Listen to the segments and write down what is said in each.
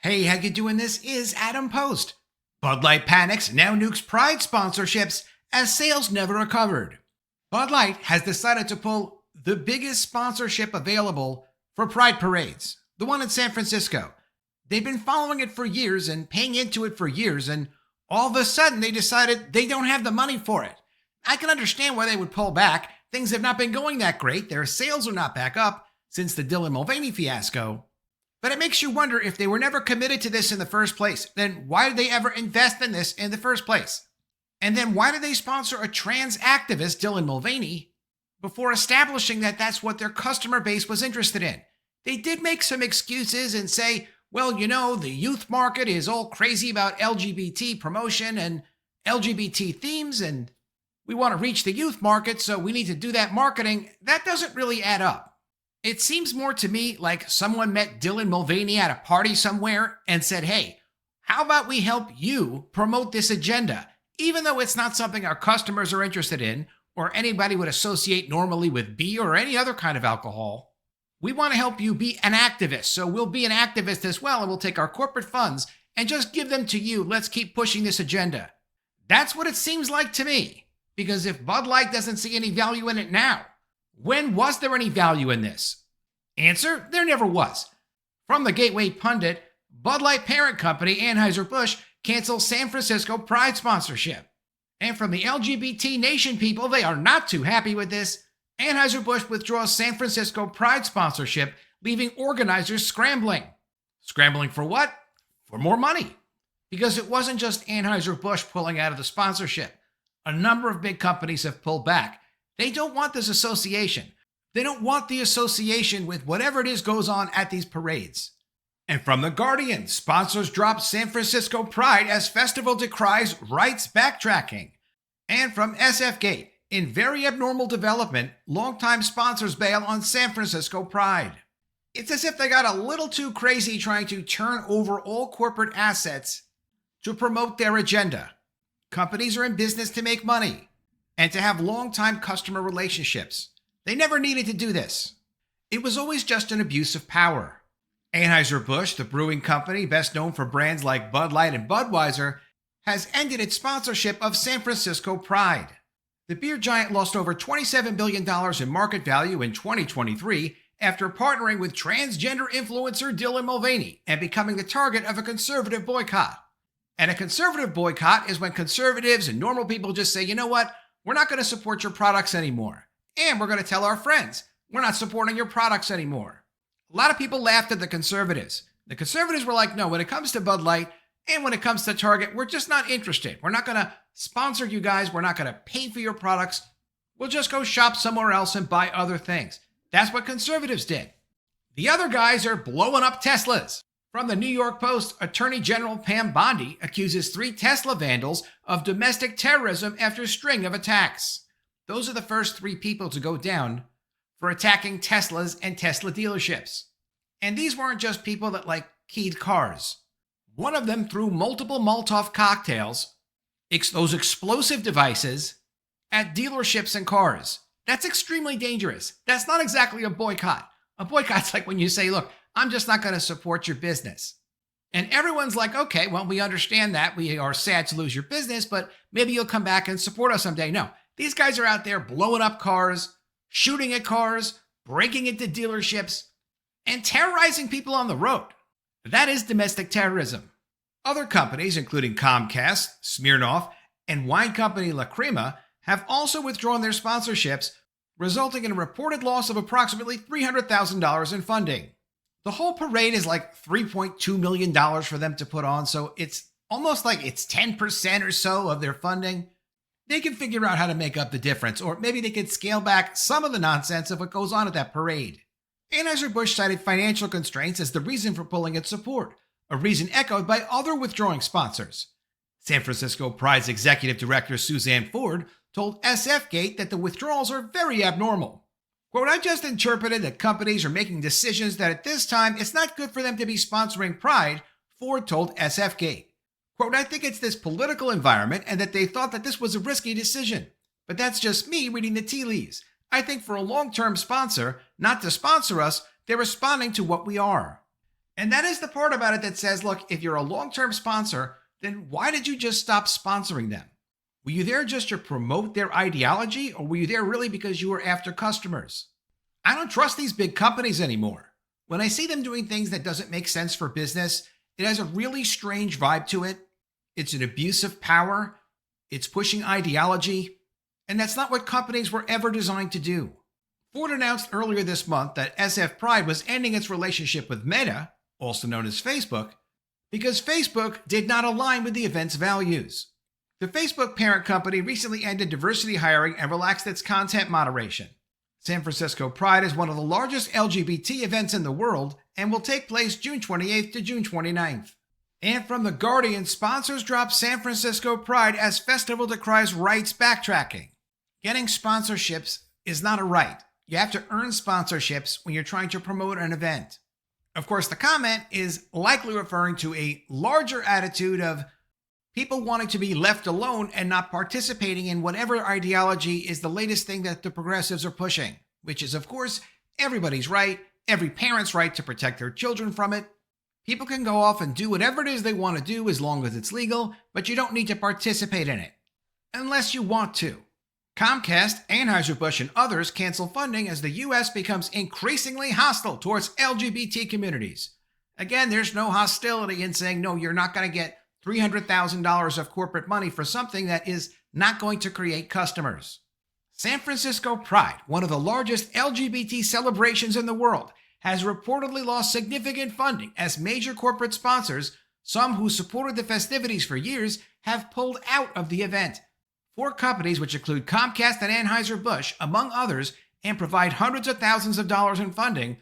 Hey, how you doing? This is Adam Post. Bud Light panics, now nukes Pride sponsorships as sales never recovered. Bud Light has decided to pull the biggest sponsorship available for Pride parades, the one in San Francisco. They've been following it for years and paying into it for years, and all of a sudden they decided they don't have the money for it. I can understand why they would pull back. Things have not been going that great. Their sales are not back up since the Dylan Mulvaney fiasco. But it makes you wonder, if they were never committed to this in the first place, then why did they ever invest in this in the first place? And then why did they sponsor a trans activist, Dylan Mulvaney, before establishing that that's what their customer base was interested in? They did make some excuses and say, well, the youth market is all crazy about LGBT promotion and LGBT themes, and we want to reach the youth market, so we need to do that marketing. That doesn't really add up. It seems more to me like someone met Dylan Mulvaney at a party somewhere and said, hey, how about we help you promote this agenda, even though it's not something our customers are interested in or anybody would associate normally with beer or any other kind of alcohol. We want to help you be an activist, so we'll be an activist as well, and we'll take our corporate funds and just give them to you. Let's keep pushing this agenda. That's what it seems like to me, because if Bud Light doesn't see any value in it now, when was there any value in this? Answer, there never was. From the Gateway Pundit, Bud Light parent company Anheuser-Busch cancels San Francisco Pride sponsorship. And from the LGBT Nation people, they are not too happy with this. Anheuser-Busch withdraws San Francisco Pride sponsorship, leaving organizers scrambling. Scrambling for what? For more money. Because it wasn't just Anheuser-Busch pulling out of the sponsorship. A number of big companies have pulled back. They don't want this association. They don't want the association with whatever it is goes on at these parades. And from The Guardian, sponsors drop San Francisco Pride as festival decries rights backtracking. And from SF Gate, in very abnormal development, longtime sponsors bail on San Francisco Pride. It's as if they got a little too crazy trying to turn over all corporate assets to promote their agenda. Companies are in business to make money and to have long-time customer relationships. They never needed to do this. It was always just an abuse of power. Anheuser-Busch, the brewing company best known for brands like Bud Light and Budweiser, has ended its sponsorship of San Francisco Pride. The beer giant lost over $27 billion in market value in 2023 after partnering with transgender influencer Dylan Mulvaney and becoming the target of a conservative boycott. And a conservative boycott is when conservatives and normal people just say, you know what? We're not going to support your products anymore. And we're going to tell our friends, we're not supporting your products anymore. A lot of people laughed at the conservatives. The conservatives were like, no, when it comes to Bud Light and when it comes to Target, we're just not interested. We're not going to sponsor you guys. We're not going to pay for your products. We'll just go shop somewhere else and buy other things. That's what conservatives did. The other guys are blowing up Teslas. From the New York Post, Attorney General Pam Bondi accuses 3 Tesla vandals of domestic terrorism after a string of attacks. Those are the first 3 people to go down for attacking Teslas and Tesla dealerships. And these weren't just people that keyed cars. One of them threw multiple Molotov cocktails, those explosive devices, at dealerships and cars. That's extremely dangerous. That's not exactly a boycott. A boycott's like when you say, look, I'm just not going to support your business. And everyone's like, okay, well, we understand that. We are sad to lose your business, but maybe you'll come back and support us someday. No, these guys are out there blowing up cars, shooting at cars, breaking into dealerships, and terrorizing people on the road. That is domestic terrorism. Other companies, including Comcast, Smirnoff, and wine company La Crema, have also withdrawn their sponsorships, resulting in a reported loss of approximately $300,000 in funding. The whole parade is like $3.2 million for them to put on, so it's almost like it's 10% or so of their funding. They can figure out how to make up the difference, or maybe they could scale back some of the nonsense of what goes on at that parade. Anheuser-Busch cited financial constraints as the reason for pulling its support, a reason echoed by other withdrawing sponsors. San Francisco Pride's executive director Suzanne Ford told SF Gate that the withdrawals are very abnormal. Quote, I just interpreted that companies are making decisions that at this time it's not good for them to be sponsoring Pride, Ford told SF Gate. Quote, I think it's this political environment and that they thought that this was a risky decision. But that's just me reading the tea leaves. I think for a long-term sponsor, not to sponsor us, they're responding to what we are. And that is the part about it that says, look, if you're a long-term sponsor, then why did you just stop sponsoring them? Were you there just to promote their ideology, or were you there really because you were after customers? I don't trust these big companies anymore. When I see them doing things that doesn't make sense for business, it has a really strange vibe to it. It's an abuse of power. It's pushing ideology. And that's not what companies were ever designed to do. Ford announced earlier this month that SF Pride was ending its relationship with Meta, also known as Facebook, because Facebook did not align with the event's values. The Facebook parent company recently ended diversity hiring and relaxed its content moderation. San Francisco Pride is one of the largest LGBT events in the world and will take place June 28th to June 29th. And from The Guardian, sponsors drop San Francisco Pride as festival decries rights backtracking. Getting sponsorships is not a right. You have to earn sponsorships when you're trying to promote an event. Of course, the comment is likely referring to a larger attitude of people wanting to be left alone and not participating in whatever ideology is the latest thing that the progressives are pushing, which is, of course, everybody's right, every parent's right to protect their children from it. People can go off and do whatever it is they want to do as long as it's legal, but you don't need to participate in it, unless you want to. Comcast, Anheuser-Busch, and others cancel funding as the U.S. becomes increasingly hostile towards LGBT communities. Again, there's no hostility in saying, no, you're not going to get $300,000 of corporate money for something that is not going to create customers. San Francisco Pride, one of the largest LGBT celebrations in the world, has reportedly lost significant funding as major corporate sponsors, some who supported the festivities for years, have pulled out of the event. 4 companies, which include Comcast and Anheuser-Busch, among others, and provide hundreds of thousands of dollars in funding,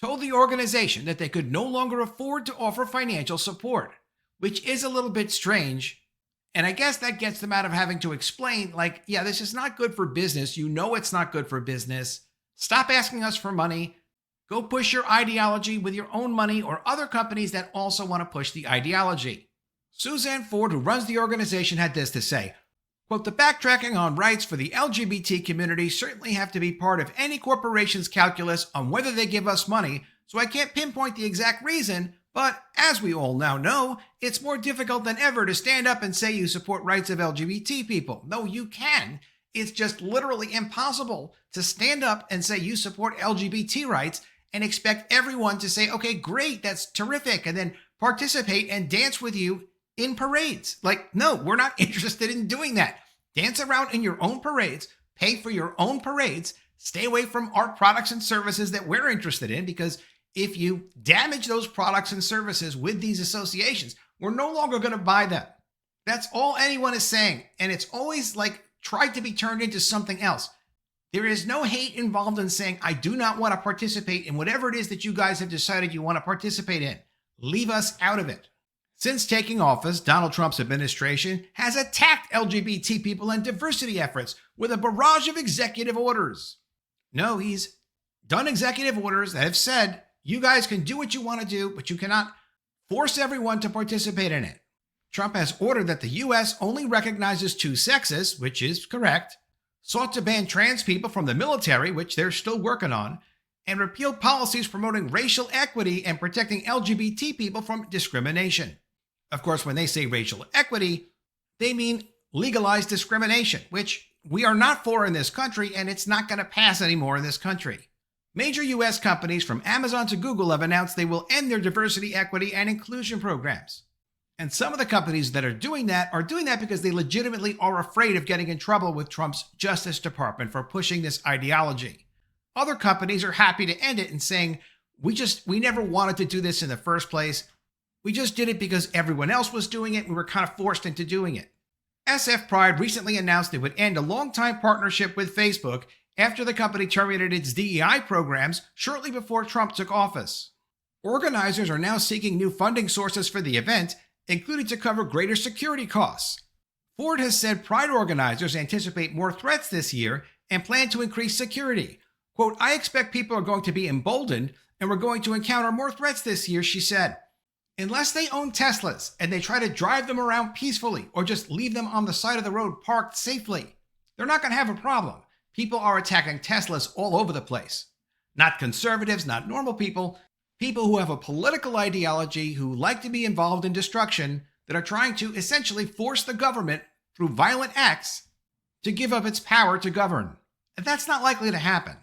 told the organization that they could no longer afford to offer financial support, which is a little bit strange. And I guess that gets them out of having to explain, like, yeah, this is not good for business. You know it's not good for business. Stop asking us for money. Go push your ideology with your own money or other companies that also want to push the ideology. Suzanne Ford, who runs the organization, had this to say, quote, the backtracking on rights for the LGBT community certainly have to be part of any corporation's calculus on whether they give us money, so I can't pinpoint the exact reason, but as we all now know, it's more difficult than ever to stand up and say you support rights of LGBT people. No, you can. It's just literally impossible to stand up and say you support LGBT rights and expect everyone to say, okay, great, that's terrific, and then participate and dance with you in parades. Like, no, we're not interested in doing that. Dance around in your own parades, pay for your own parades, stay away from our products and services that we're interested in, because if you damage those products and services with these associations, we're no longer going to buy them. That's all anyone is saying. And it's always like tried to be turned into something else. There is no hate involved in saying, I do not want to participate in whatever it is that you guys have decided you want to participate in. Leave us out of it. Since taking office, Donald Trump's administration has attacked LGBT people and diversity efforts with a barrage of executive orders. No, he's done executive orders that have said, you guys can do what you want to do, but you cannot force everyone to participate in it. Trump has ordered that the U.S. only recognizes 2 sexes, which is correct, sought to ban trans people from the military, which they're still working on, and repealed policies promoting racial equity and protecting LGBT people from discrimination. Of course, when they say racial equity, they mean legalized discrimination, which we are not for in this country, and it's not going to pass anymore in this country. Major U.S. companies from Amazon to Google have announced they will end their diversity, equity, and inclusion programs. And some of the companies that are doing that because they legitimately are afraid of getting in trouble with Trump's Justice Department for pushing this ideology. Other companies are happy to end it and saying, we never wanted to do this in the first place. We just did it because everyone else was doing it. We were kind of forced into doing it. SF Pride recently announced it would end a longtime partnership with Facebook after the company terminated its DEI programs shortly before Trump took office. Organizers are now seeking new funding sources for the event, including to cover greater security costs. Ford has said Pride organizers anticipate more threats this year and plan to increase security. Quote, I expect people are going to be emboldened and we're going to encounter more threats this year, she said. Unless they own Teslas and they try to drive them around peacefully or just leave them on the side of the road parked safely, they're not going to have a problem. People are attacking Teslas all over the place. Not conservatives, not normal people People who have a political ideology, who like to be involved in destruction, that are trying to essentially force the government through violent acts to give up its power to govern. That's not likely to happen.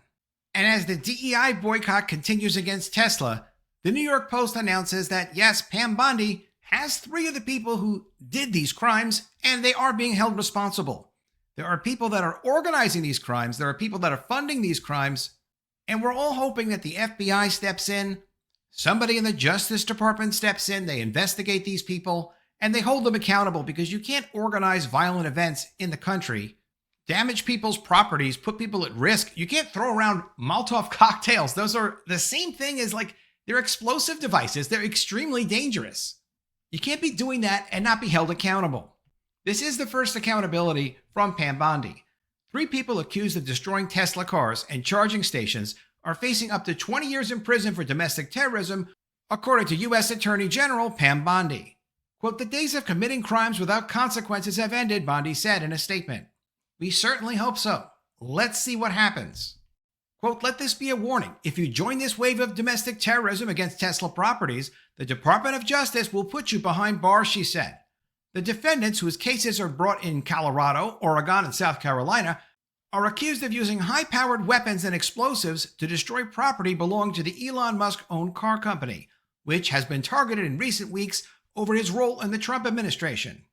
And as the DEI boycott continues against Tesla, the New York Post announces that yes, Pam Bondi has 3 of the people who did these crimes, and they are being held responsible. There are people that are organizing these crimes, there are people that are funding these crimes, and we're all hoping that the FBI steps in, somebody in the Justice Department steps in, they investigate these people, and they hold them accountable, because you can't organize violent events in the country, damage people's properties, put people at risk. You can't throw around Molotov cocktails. Those are the same thing as they're explosive devices. They're extremely dangerous. You can't be doing that and not be held accountable. This is the first accountability from Pam Bondi. 3 people accused of destroying Tesla cars and charging stations are facing up to 20 years in prison for domestic terrorism, according to U.S. Attorney General Pam Bondi. Quote, "The days of committing crimes without consequences have ended," Bondi said in a statement. "We certainly hope so. Let's see what happens." Quote, "Let this be a warning. If you join this wave of domestic terrorism against Tesla properties, the Department of Justice will put you behind bars," she said. The defendants, whose cases are brought in Colorado, Oregon, and South Carolina, are accused of using high-powered weapons and explosives to destroy property belonging to the Elon Musk-owned car company, which has been targeted in recent weeks over his role in the Trump administration.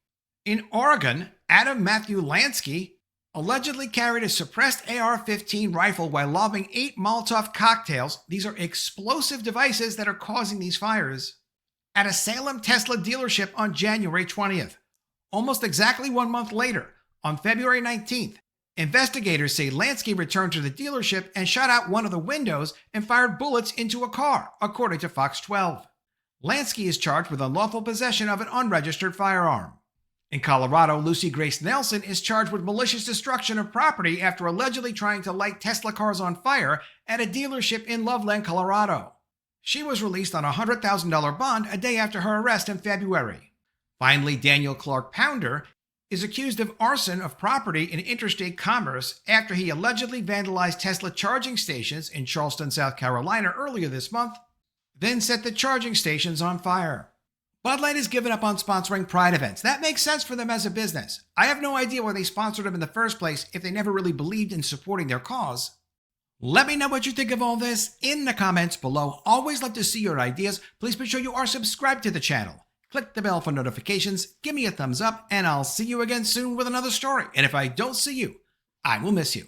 In Oregon, Adam Matthew Lansky allegedly carried a suppressed AR-15 rifle while lobbing 8 Molotov cocktails, these are explosive devices that are causing these fires, at a Salem Tesla dealership on January 20th. Almost exactly 1 month later, on February 19th, investigators say Lansky returned to the dealership and shot out one of the windows and fired bullets into a car, according to Fox 12. Lansky is charged with unlawful possession of an unregistered firearm. In Colorado, Lucy Grace Nelson is charged with malicious destruction of property after allegedly trying to light Tesla cars on fire at a dealership in Loveland, Colorado. She was released on a $100,000 bond a day after her arrest in February. Finally, Daniel Clark Pounder is accused of arson of property in interstate commerce after he allegedly vandalized Tesla charging stations in Charleston, South Carolina earlier this month, then set the charging stations on fire. Bud Light has given up on sponsoring Pride events. That makes sense for them as a business. I have no idea why they sponsored them in the first place if they never really believed in supporting their cause. Let me know what you think of all this in the comments below. Always love to see your ideas. Please be sure you are subscribed to the channel. Click the bell for notifications, give me a thumbs up, and I'll see you again soon with another story. And if I don't see you, I will miss you.